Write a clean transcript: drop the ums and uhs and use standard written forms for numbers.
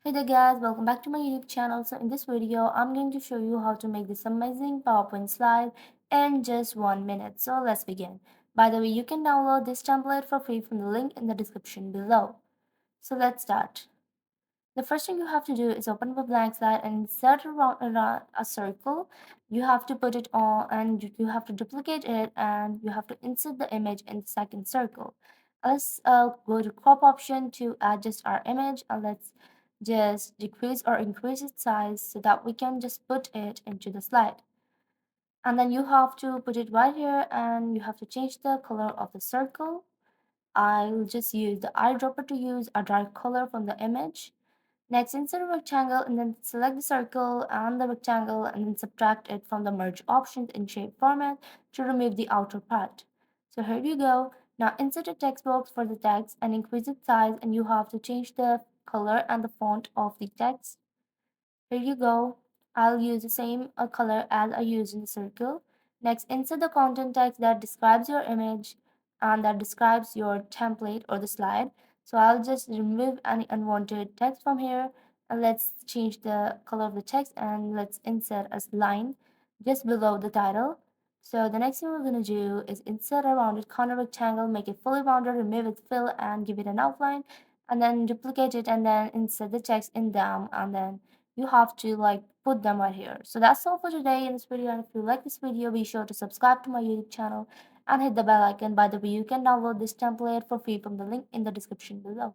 Hey there guys, welcome back to my YouTube channel. So in this video, I'm going to show you how to make this amazing PowerPoint slide in just 1 minute. So let's begin. By the way, you can download this template for free from the link in the description below. So let's start. The first thing you have to do is open up a blank slide and insert around a circle. You have to put it on and you have to duplicate it and you have to insert the image in the second circle. Let's go to crop option to adjust our image and let's just decrease or increase its size so that we can just put it into the slide. And then you have to put it right here and you have to change the color of the circle. I'll just use the eyedropper to use a dark color from the image. Next, insert a rectangle and then select the circle and the rectangle and then subtract it from the merge options in shape format to remove the outer part. So here you go. Now insert a text box for the text and increase its size and you have to change the color and the font of the text. Here you go. I'll use the same color as I used in the circle. Next, insert the content text that describes your image and that describes your template or the slide. So I'll just remove any unwanted text from here and let's change the color of the text and let's insert a line just below the title. So the next thing we're going to do is insert a rounded corner rectangle, make it fully rounded, remove its fill and give it an outline and then duplicate it and then insert the text in them and then you have to like put them right here. So that's all for today in this video, and if you like this video be sure to subscribe to my YouTube channel and hit the bell icon. By the way, you can download this template for free from the link in the description below.